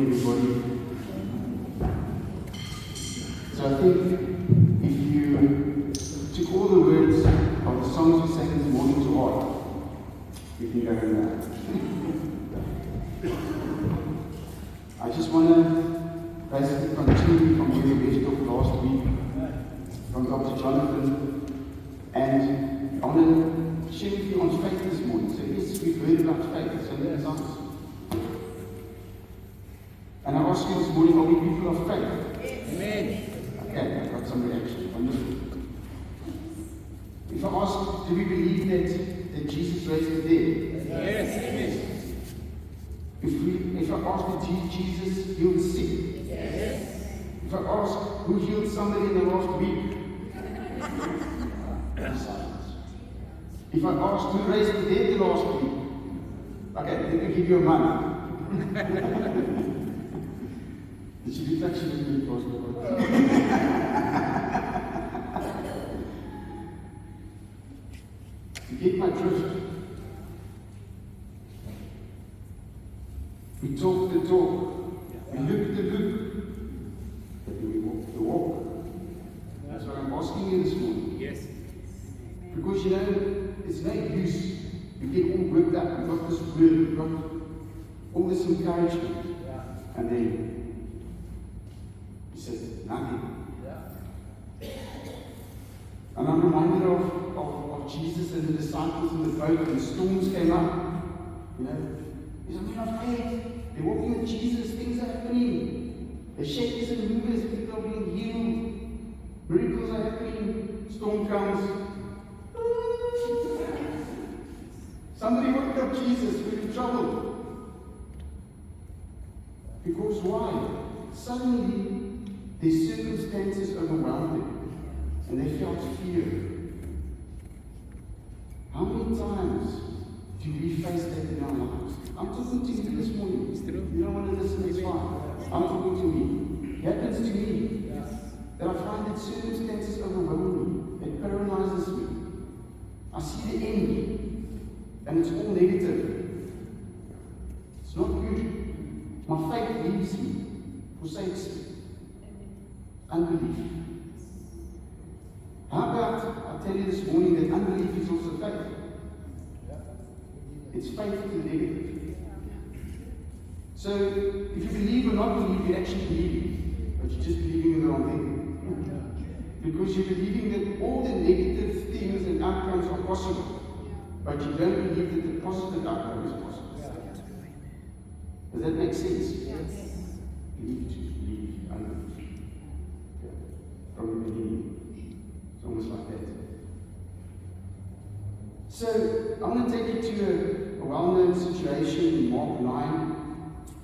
everybody. So I think if you took all the words of the songs we sang this morning to heart, we can go from there. I just want to basically continue from where we left off last week, from Dr. Jonathan, and I want to share with you on faith this morning. So yes, we've heard about faith, so let us answer. And I ask you this morning, are we people of faith? Amen. Okay, I've got some reaction. Wonderful. If I ask, do we believe that Jesus raised the dead? Yes. Amen. If I ask, did Jesus heal the sick? Yes. If I ask, who healed somebody in the last week? Silence. If I ask, who raised the dead the last week? Okay, let me give you a month. Did she do that? She didn't do it. You get my drift. We talk the talk. We look the look. But do we walk the walk? That's what I'm asking you this morning. Yes. Because you know, it's no use. You get all worked up. We've got this word, we've got all this encouragement. And then he says, nothing. And I'm reminded of Jesus and the disciples in the boat, and storms came up. You know, he said, "Men of faith, they're walking with Jesus, things are happening. The shakers and movers, people are being healed, miracles are happening, storm comes." Somebody woke up Jesus, we're in trouble. Because why? Suddenly, their circumstances overwhelmed them. And they felt fear. How many times do we face that in our lives? I'm talking to you this morning. You don't want to listen, it's fine. I'm talking to me. It happens to me. That I find that circumstances overwhelm me. It paralyzes me. I see the end. And it's all negative. It's not good. My faith leaves me. Forsakes me. Unbelief. How about, I tell you this morning that unbelief is also faith. It's faith to the negative. So, if you believe or not believe, you're actually believing. But you're just believing in the wrong thing. Because you're believing that all the negative things and outcomes are possible. But you don't believe that the positive outcome is possible. Does that make sense? Yes. Believe to believe, unbelief. From the beginning. It's almost like that. So, I want to take you to a well-known situation in Mark 9,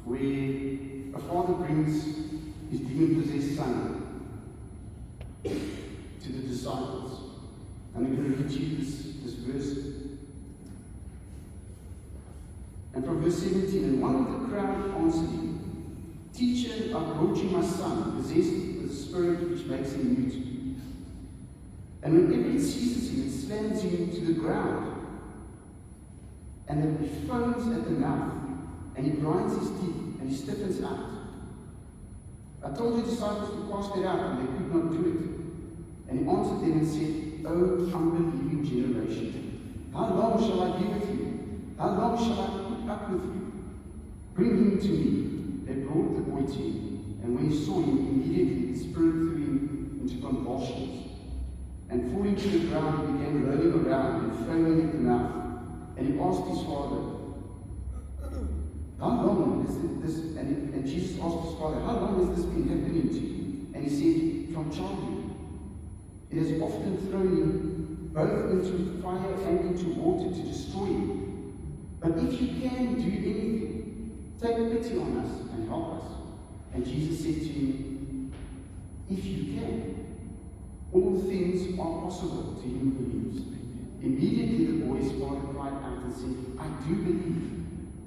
where a father brings his demon-possessed son to the disciples. And I'm going to read you this verse. And from verse 17, and one of the crowd answered him, "Teacher, I brought you my son, possessed with a spirit which makes him mute. And whenever it seizes him, it slams him to the ground. And then he foams at the mouth, and he grinds his teeth, and he stiffens out. I told the disciples to cast it out, and they could not do it. And he answered them and said, O unbelieving generation, how long shall I be with you? How long shall I put up with you? Bring him to me." They brought the boy to him, and when he saw him, immediately the spirit threw him into convulsions. And falling to the ground, he began rolling around and foaming at the mouth. And he asked his father, "How long has this?" And Jesus asked his father, "How long has this been happening to you?" And he said, "From childhood. It has often thrown him both into fire and into water to destroy him. But if you can do anything, take pity on us and help us." And Jesus said to him, "If you can, all things are possible to him who believes." Immediately the boy's father cried out and said, "I do believe.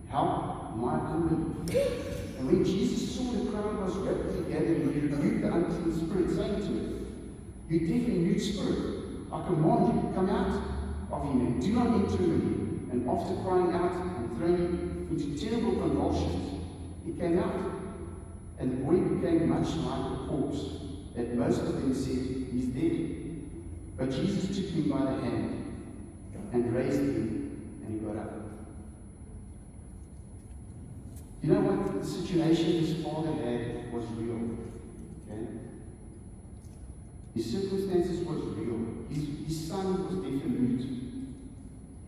Help my unbelief." And when Jesus saw the crowd was rapidly gathering, he rebuked the unclean spirit, saying to it, "You deaf and mute spirit, I command you, come out of him and do not enter him." And after crying out and throwing him into terrible convulsions, he came out. and the boy became much like a corpse, that most of them said, he's dead. But Jesus took him by the hand and raised him, and he got up. You know what? The situation his father had was real. Okay? His circumstances was real. His son was deaf and mute.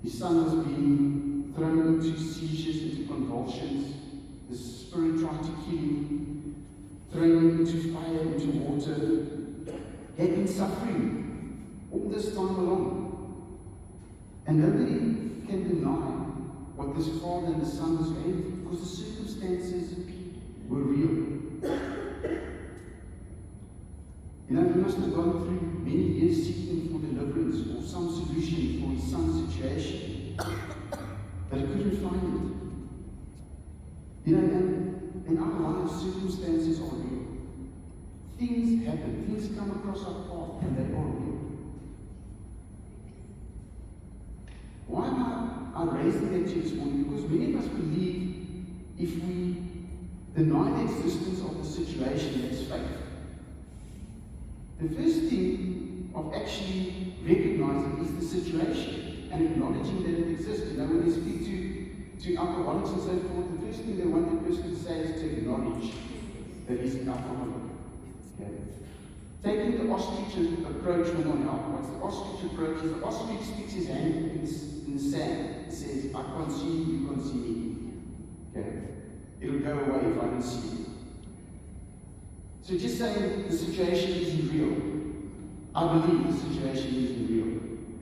His son was being thrown into seizures, into convulsions. The spirit tried to kill him, thrown him into fire, into water. He had been suffering all this time along. And nobody can deny what this father and the son was going through, because the circumstances were real. You know, he must have gone through many years seeking for deliverance or some solution for his son's situation, but he couldn't find it. You know, and our life circumstances are real. Things happen, things come across our path, and they are real. Why am I raising that to you this morning? Because many of us believe if we deny the existence of the situation, that's faith. The first thing of actually recognizing is the situation and acknowledging that it exists. You know, when they speak to alcoholics and so forth, the first thing they want the person to say is to acknowledge that he's an alcoholic. Okay? Taking the ostrich approach will not help. What's the ostrich approach? Is the ostrich sticks his hand in the sand and says, I can't see you, you can't see me. Okay? It'll go away if I don't see you. So just saying the situation isn't real, I believe the situation isn't real,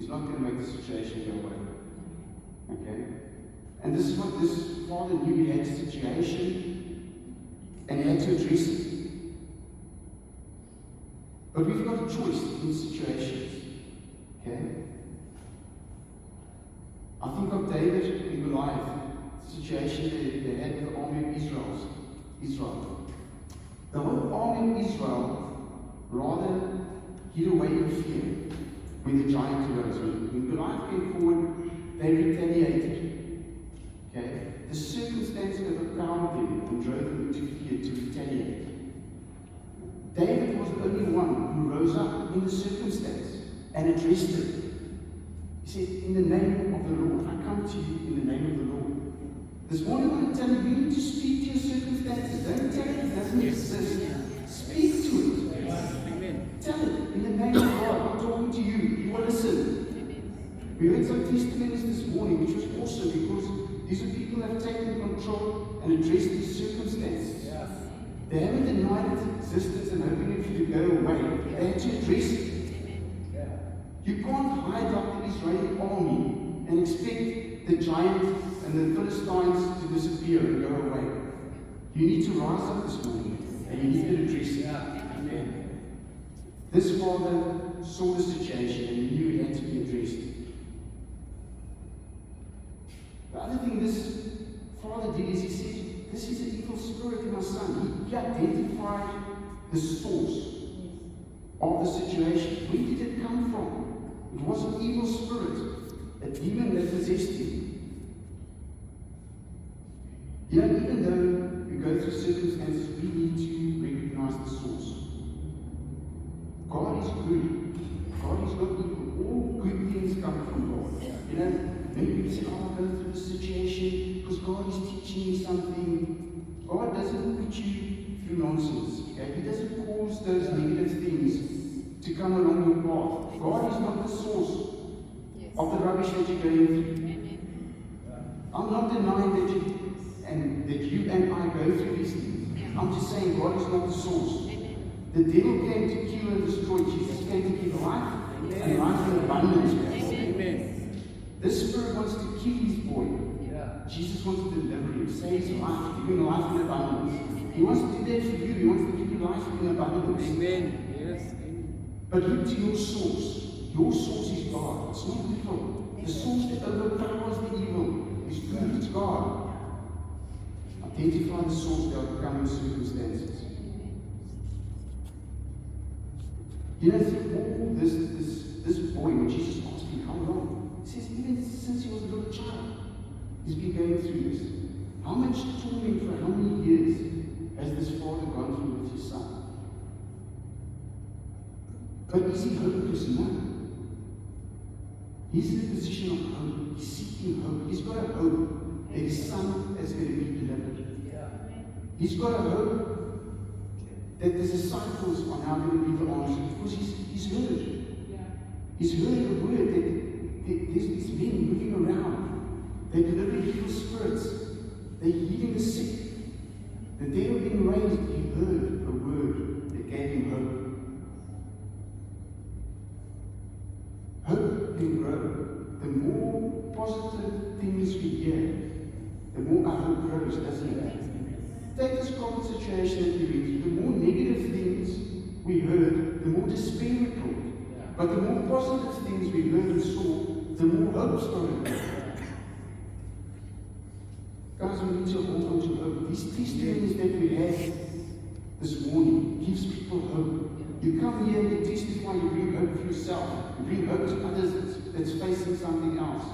is not going to make the situation go away. Okay? And this is what this father knew. He had a situation and he had to address it. But we've got a choice in situations. Okay? I think of David and Goliath, the situation they had with the army of Israel. The whole army of Israel rather hid away in fear when the giant arose. When Goliath came forward, they retaliated. Okay? The circumstance overpowered them and drove them into fear to retaliate. David was the only one who rose up in the circumstance and addressed it. He said, in the name of the Lord, I come to you in the name of the Lord. This morning I want to tell you, you need to speak to your circumstances. Don't tell it doesn't exist. Speak to it. Amen. Tell it in the name of God. I'm talking to you. You will listen. We heard some testimonies this morning, which was awesome, because these are people who have taken control and addressed these circumstances. Yes. They haven't denied its existence and hoping it to go away. They had to address it. Yeah. You can't hide like the Israeli army and expect the giant and the Philistines to disappear and go away. You need to rise up this morning and you need to address it. Amen. This father saw the situation and he knew it had to be addressed. The other thing this father did is he said, this is an evil spirit in my son. He identified the source of the situation. Where did it come from? It was an evil spirit, a demon that possessed him. You know, even though we go through circumstances, we need to recognize the source. God is good. God is not evil. All good things come from God. You know, many people say, oh, I go through this situation because God is teaching me something. God doesn't put you through nonsense. Okay? He doesn't cause those negative things to come along your path. God is not the source of the rubbish that you're going through. I'm not denying that you and I go through these things. I'm just saying God is not the source. The devil came to kill and destroy. Jesus came to give life and life in abundance. Amen. This spirit wants to kill his boy. Jesus wants to deliver him, save his life, give him life in abundance. He wants to do that for you. He wants to give you life in abundance. Amen. Yes. But look to your source. Your source is God. It's not evil. The source that overpowers the evil is good. It's God. Identify the source that overcomes circumstances. You know, all this boy, when Jesus asked him how long, he says, even since he was a little child, he's been going through this. How much torment for how many years has this father gone But is he hopeless? No. He's in a position of hope. He's seeking hope. He's got a hope that his son is going to be delivered. He's got a hope that the disciples are now going to be the answer, because he's heard. He's heard the word that there's these men moving around. They're delivering evil spirits. They're healing the sick. The dead are being raised. He heard a word that gave him hope. Hope can grow. The more positive things we hear, the more our hope grows, doesn't it? Take this COVID situation that we went through. The more negative things we heard, the more despair we brought. But the more positive things we heard and saw, the more hope started. Guys, we need to hold on to hope. These testimonies that we had this morning gives people hope. You come here and you testify, you bring hope for yourself, you bring hope to others that's facing something else.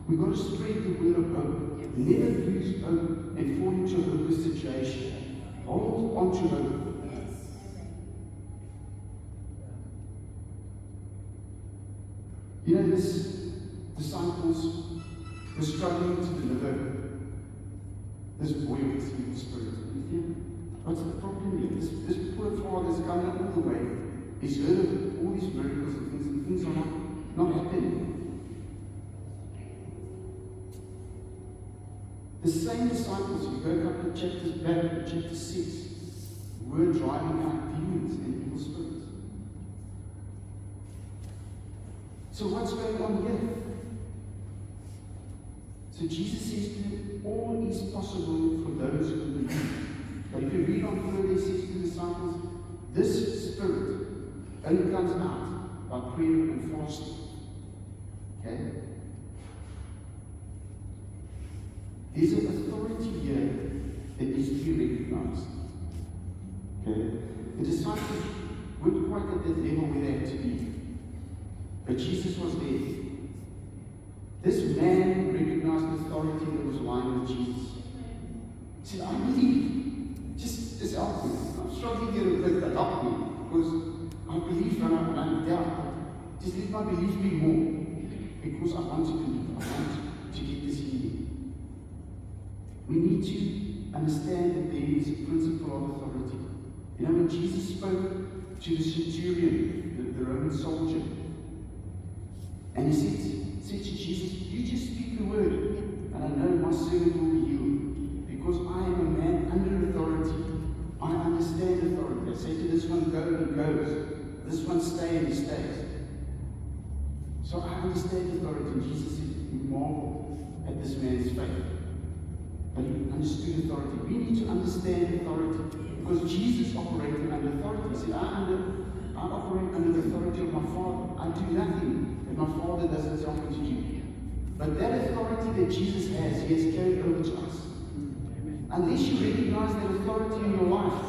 We've got to spread the word of hope. Never lose hope and fall into a hopeless situation. Hold on to hope. You know, these disciples were struggling to deliver this boy with this evil spirit. What's the problem here? This poor father's coming all the way. He's heard of all these miracles and things are not happening. The same disciples, you go a couple of chapters back, in chapter 6, were driving out demons and evil spirits. So what's going on here? So Jesus says to them, all is possible for those who believe. But if you read on further, he says to the disciples, this spirit only comes out by prayer and fasting. Okay? There's an authority here that needs to be recognized. Okay? The disciples weren't quite at that level where they had to be. But Jesus was there. This man recognized the authority that was lying with Jesus. He said, I believe. Just help me. I'm struggling here with that. Help me. Because I believe and I doubt. Just let my belief be more. Because I want to believe. I want to get this healing. We need to understand that there is a principle of authority. You know, when Jesus spoke to the centurion, the Roman soldier, and he said to Jesus, you just speak the word, and I know my servant will be healed. Because I am a man under authority. I understand authority. I say to this one, go, and he goes. This one, stay, and he stays. So I understand authority. And Jesus said, he marveled at this man's faith. But he understood authority. We need to understand authority. Because Jesus operated under authority. He said, I operate under the authority of my Father. I do nothing that my Father doesn't tell me to do. But that authority that Jesus has, he has carried over to us. Unless you recognize that authority in your life,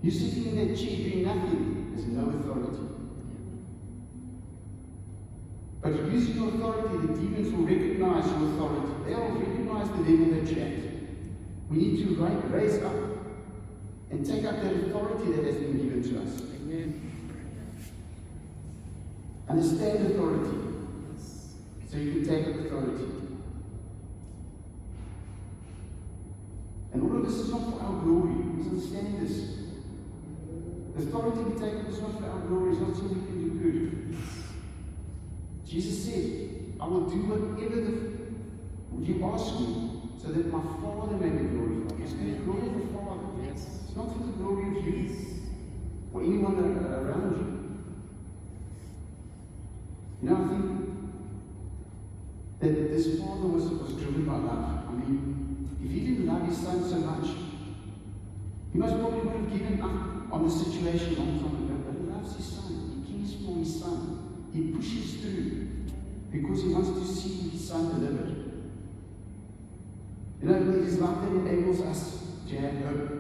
you're sitting in that chair doing nothing. There's no authority. But using your authority, the demons will recognize your authority. They will recognize the level that you're at. We need to raise up and take up that authority that has been given to us. Amen. Understand authority, so you can take up authority. And all of this is not for our glory. We must understand this. The authority we take up is not for our glory, it's not so we can do good. Jesus said, I will do whatever you ask me, so that my Father may be glorified. It's for the glory of the Father. It's not for the glory of you or anyone around you. You know, I think that this Father was driven by love. I mean, if he didn't love his son so much, he most probably would have given up on the situation a long time ago. But he loves his son. He cares for his son. He pushes through because he wants to see his son delivered. You know, it is love that enables us to have hope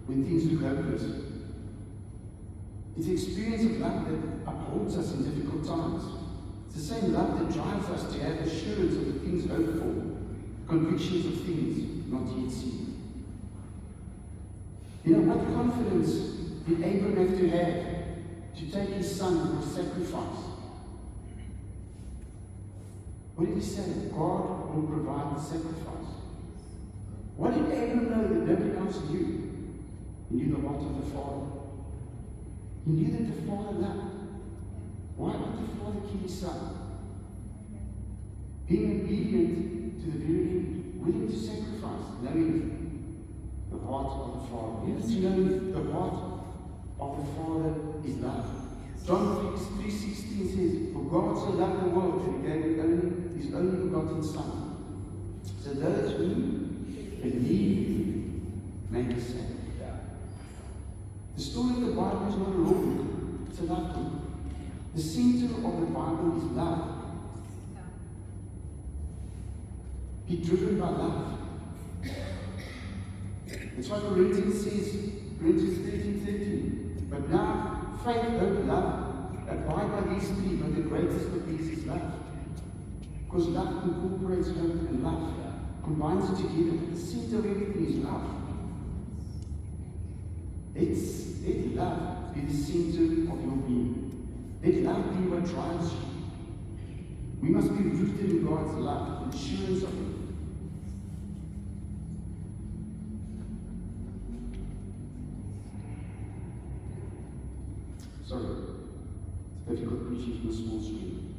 when things look hopeless. It's the experience of love that upholds us in difficult times. It's the same love that drives us to have assurance of the things hoped for, convictions of things not yet seen. You know, what confidence did Abraham have to take his son for sacrifice? What did he say? God will provide the sacrifice. What did Abraham know that nobody else knew? He knew the heart of the Father. He knew that the Father loved. Why would the Father kill his son? Being obedient to the very end, willing to sacrifice, knowing the heart of the Father. You need to know the heart of the Father is love. John 3:16 says, "For God so loved the world that he gave his only begotten Son, so those who believe may be saved." The story of the Bible is not a law book, it's a love book. The center of the Bible is love. Be driven by love. That's why Corinthians says, Corinthians 13:13. But now, faith, hope, love, abide by these three, but the greatest of these is love. Because love incorporates hope and love, combines it together. But the center of everything is love. Let love be the center of your being. Let love be what drives you. We must be rooted in God's love, assurance of it. Sorry, it's difficult preaching from a small screen.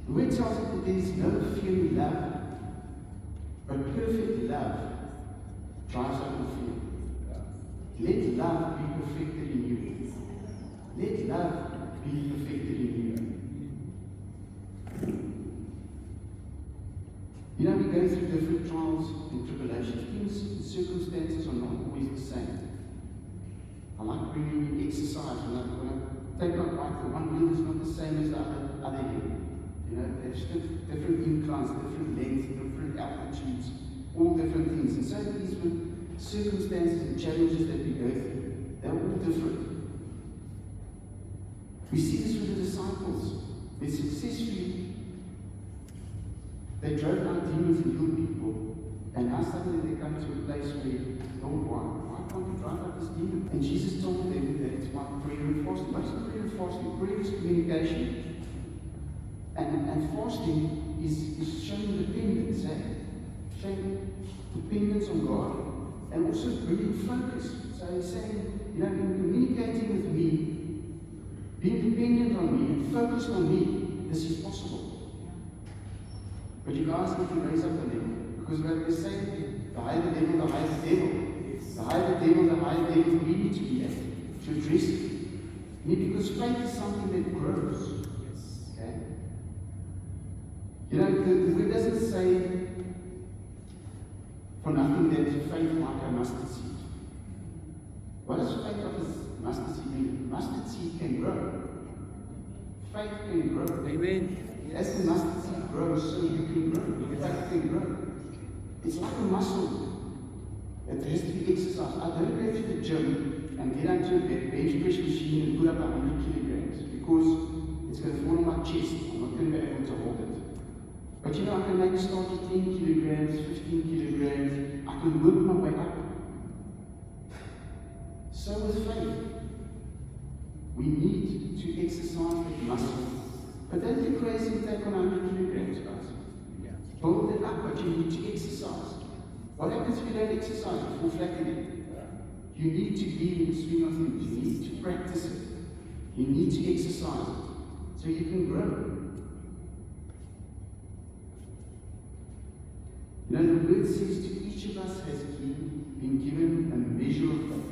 The word tells us that there is no fear in love, but perfect love drives out the fear. Let love be perfected in you. Let love be perfected in you. You know, we go through different trials and tribulations. Things and circumstances are not always the same. I like bringing in exercise. When I take my bike, the one wheel is not the same as the other hill. You know, there's different inclines, different lengths, different altitudes, all different things. And so these with circumstances and challenges that we go through, they're all different. We see this with the disciples. They successfully, they drove out demons and healed people, and now suddenly they come to a place where, Lord, why can't we drive out this demon? And Jesus told them that it's by prayer and fasting. What is prayer and fasting? Prayer is communication. And fasting is showing dependence, showing dependence on God, and also bringing focus. So he's saying, you know, in communicating with me, being dependent on me and focused on me, this is possible. But you guys need to raise up a level, because what they say, the higher the level, the higher the devil. The higher the devil, the higher the devil we need to be at, to address it. Because faith is something that grows. Okay? You know, the word doesn't say for nothing that faith like a mustard seed. What does faith like a mustard seed mean? Mustard seed can grow. Faith can grow. Amen. As the mustard seed grows, so you can grow. Your faith can grow. It's like a muscle. It has to be exercised. I don't go to the gym and get onto a bench press machine and put up 100 kilograms because it's going to fall on my chest. I'm not going to be able to hold it. But you know, I can maybe start with 10 kilograms, 15 kilograms. I can work my way up. So with faith, we need to exercise that muscle. But don't be crazy and take on 100 kilograms, guys. Build it up, but you need to exercise. What happens if you don't exercise? You fall flat again. You need to be in the swing of things. You need to practice it. You need to exercise it so you can grow. You know, the word says to each of us has been given a measure of faith.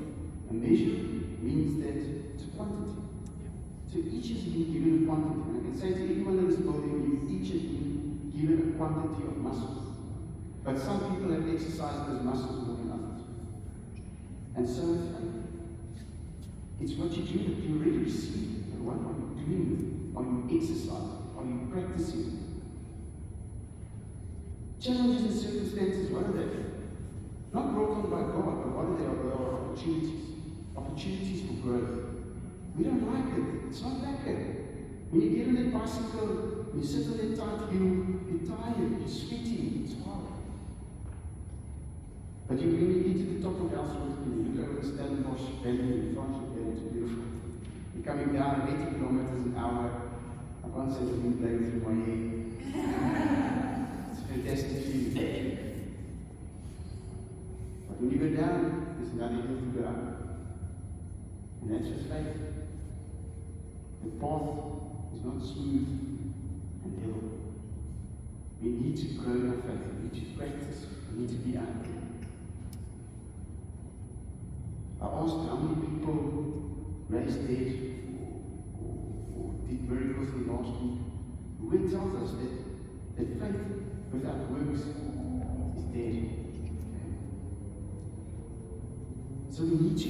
A measure means that it's a quantity. So each has been given a quantity. And I can say to anyone in this building, you each have been given a quantity of muscles. But some people have exercised those muscles more than others. And so with faith, it's what you do that you already receive. And what are you doing with it? Are you exercising? Are you practicing it? Challenges and circumstances, what are they? Not brought on by God, but what are they? They are opportunities. Opportunities for growth. We don't like it. It's not like it. When you get on that bicycle, when you sit on that tight hill, you're tired, you're sweating, it's hard. But when you get to the top of Ellsworth, when you look over the Stellenbosch Valley in front of there, it's beautiful. You're coming down at 80 kilometers an hour. I can't say the wind blowing through my hair. It's a fantastic feeling. But when you go down, there's another hill to go up. And that's just faith. The path is not smooth and hill. We need to grow in our faith. We need to practice. We need to be out there. I asked how many people raised dead or did miracles in the last week. The word tells us that faith without works is dead. Okay? So we need to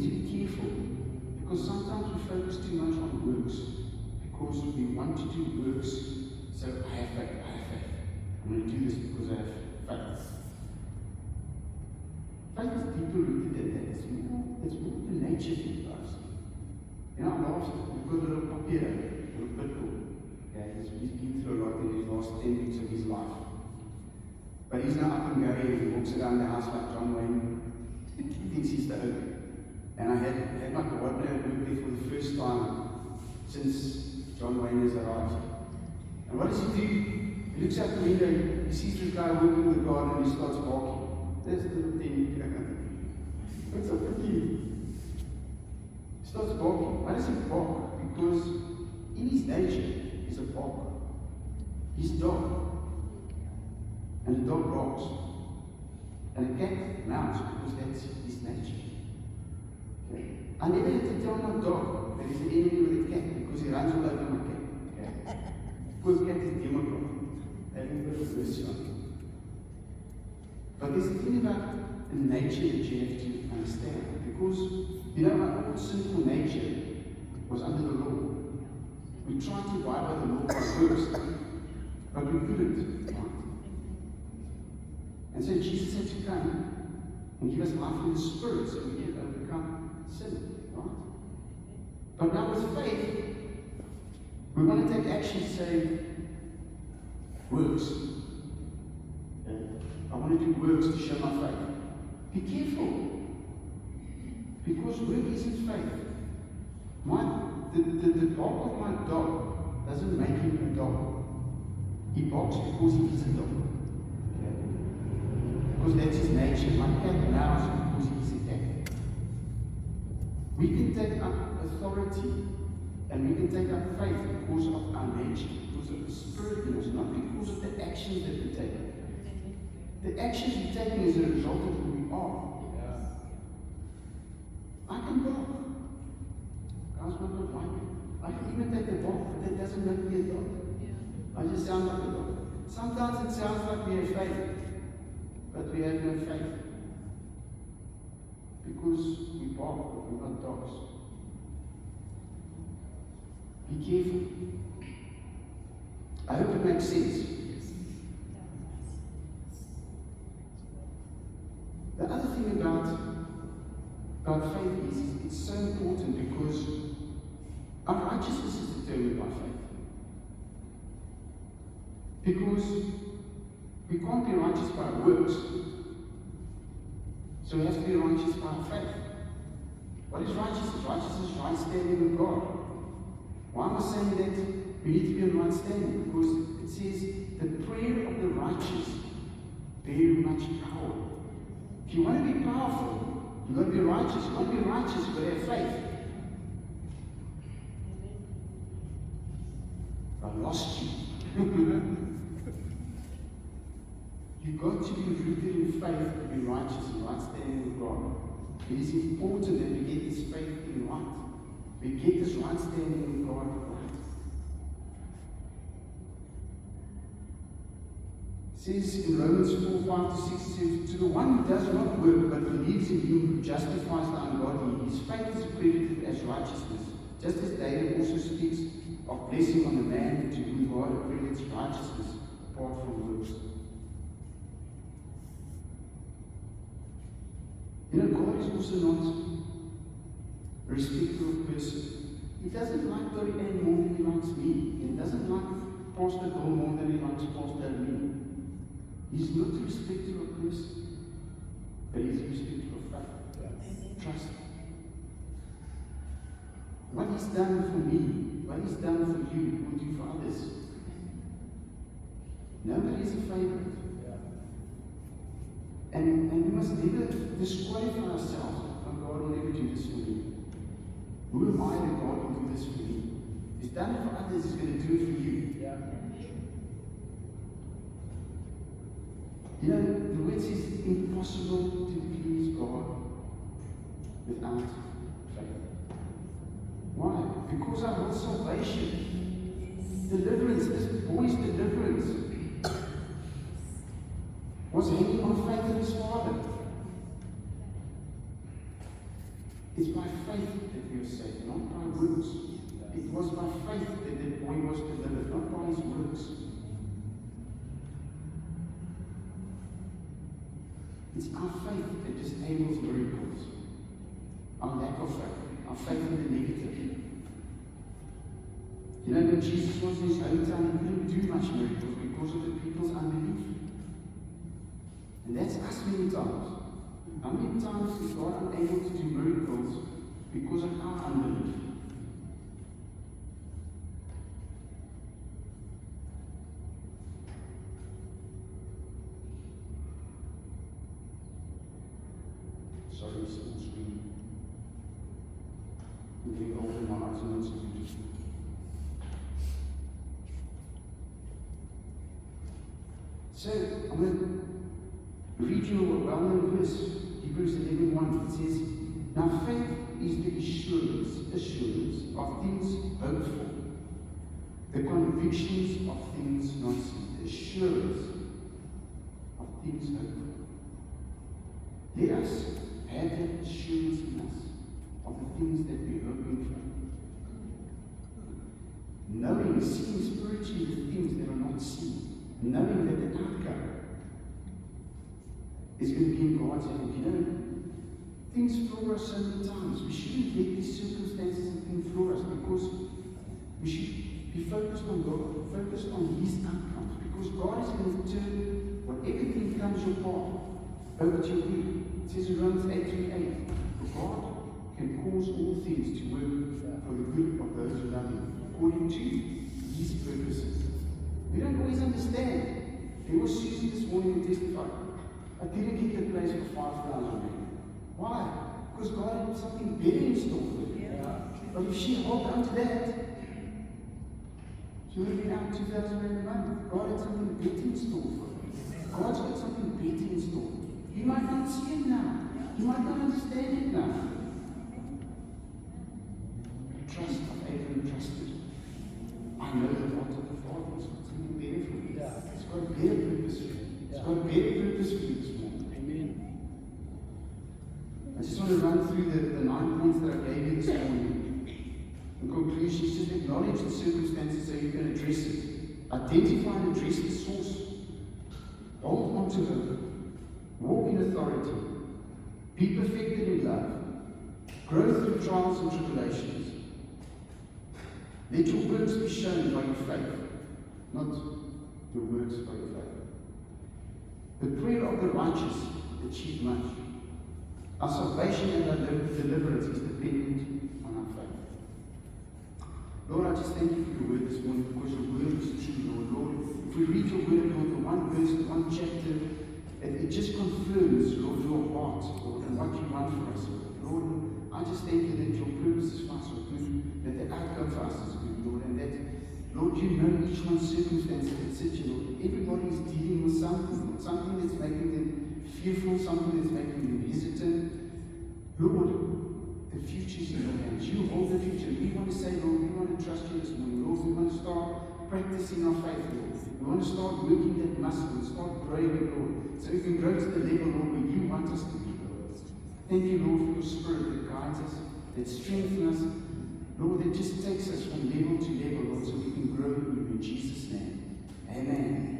be careful, because sometimes we focus too much on works because we want to do works. So I have faith. I'm going to do this because I have faith. Faith is deeper rooted than that. It's more the nature thing for us. You know, last we've got a little puppy here, a little pit bull. Okay, he's been through a lot in his last 10 weeks of his life. But he's now up and going. He walks around the house like John Wayne. He thinks he's the ogre. And I had my gardener work there for the first time since John Wayne has arrived. And what does he do? He looks out the window, he sees this guy working in the garden, and he starts barking. There's the little thing. What's up with you? He starts barking. Why does he bark? Because in his nature, he's a barker. He's a dog. And the dog barks. And the cat meows because that's his nature. Okay. I never had to tell my dog that he's an enemy with a cat because he runs all over my cat. Okay. Poor cat is Democrat. Having a bit of mercy on him. But there's a thing about the nature that you have to understand. Because, you know, our old sinful nature was under the law. We tried to abide by the law by works, but we couldn't. Right? And so Jesus had to come and give us life in the Spirit so we can overcome sin. Right? But now with faith, we want to take action to say, works. Okay? I want to do works to show my faith. Be careful. Because work isn't faith. The bark of my dog doesn't make him a dog. He barks because he is a dog. Okay? Because that's his nature. My cat meows because he's a cat. We can take up authority and we can take up faith because of our nature, because of the Spirit in us, not because of the actions that we take. The actions we're taking is a result of who we are. I can bark. Guys might not like it. I can even take a bark, but that doesn't make me a dog. I just sound like a dog. Sometimes it sounds like we have faith, but we have no faith. Because we bark, but we're not dogs. Be careful. I hope it makes sense. The other thing about faith is it's so important because our righteousness is determined by faith. Because we can't be righteous by works, so we have to be righteous by faith. What is righteousness? Righteousness is right standing with God. Why am I saying that we need to be in right standing? Because it says the prayer of the righteous very much power. If you want to be powerful, you've got to be righteous. You want to be righteous, you've got to have faith. I lost you. You've got to be rooted in faith to be righteous and right standing with God. It is important that we get this faith in right. We get this right standing with God right. It says in Romans 4:5-6, it says, to the one who does not work but believes in him who justifies the ungodly, his faith is credited as righteousness. Just as David also speaks of blessing on the man to whom God accredits righteousness apart from works. You know, God is also not a respecter of person. He doesn't like Dori Ann more than he likes me. He doesn't like Pastor Bill more than he likes Pastor me. He's not a respecter of done for me, what He's done for you, will do for others. Nobody's a favorite. And we must never disqualify ourselves. Oh, God will never do this for me. Who am I that God will do this for me? He's done it for others, He's going to do it for you. You know, the word says it's impossible to please God without faith. Why? Because our whole salvation, deliverance, this boy's deliverance, was hanging on faith of his father. It's by faith that we are saved, not by works. It was by faith that the boy was delivered, not by his works. It's our faith that disables miracles. Our lack of faith, our faith in the negative. You know, when Jesus was in his hometown, he couldn't do much miracles because of the people's unbelief. And that's us many times. How many times is God unable to do miracles because of our unbelief? Sorry, small screen. I'm getting older, my eyes are not so good. So, I'm going to read you a well-known verse, Hebrews 11:1. It says, "Now faith is the assurance of things hoped for, the convictions of things not seen." The assurance of things hoped for. Let us have that assurance in us of the things that we're hoping for. Knowing, seeing spiritually the things that are not seen. Knowing that the outcome is going to be in God's hand. You know, things floor us so many times. We shouldn't let these circumstances and things floor us, because we should be focused on God, focused on His outcomes, because God is going to turn whatever thing comes your path over to your good. It says in Romans 8:28, God can cause all things to work for the good of those who love Him, according to His purposes. We don't always understand. There was Susie this morning who testified, "I didn't get the place for 5,000. Why? Because God had something better in store for her. But if she held on to that, she would have been out 2,000 a month. God had something better in store for her. God's got something better in store. You might not see it now. You might not understand it now. Trust of Abraham trusted. I know the heart of the Father has got something better for you. It's got a better purpose for you. It's got a better purpose for you this morning. Amen. I just want to run through the 9 points that I gave you this morning. In conclusion, just acknowledge the circumstances so you can address it. Identify and address the source. Hold on to hope. Walk in authority. Be perfected in love. Grow through trials and tribulations. Let your works be shown by your faith, not your works by your faith. The prayer of the righteous achieves much. Our salvation and our deliverance is dependent on our faith. Lord, I just thank you for your word this morning, because your word is true, Lord. Lord, if we read your word, Lord, the one verse, the one chapter, it just confirms, Lord, your heart, Lord, and what you want for us, Lord. Lord, I just thank you that your purpose is for us are good, that the outcome for us is good, Lord, and that, Lord, you know each one's circumstance and situation, Lord. Everybody is dealing with something, Lord, something that's making them fearful, something that's making them hesitant. Lord, the future is in your hands. You hold the future. We want to say, Lord, we want to trust you this morning. Lord, we want to start practicing our faith, Lord. We want to start working that muscle and start growing it, Lord, so we can grow to the level, Lord, where you want us to be, Lord. Thank you, Lord, for your Spirit that guides us, that strengthens us, Lord, that just takes us from level to level, Lord, so we can grow in you in Jesus' name. Amen.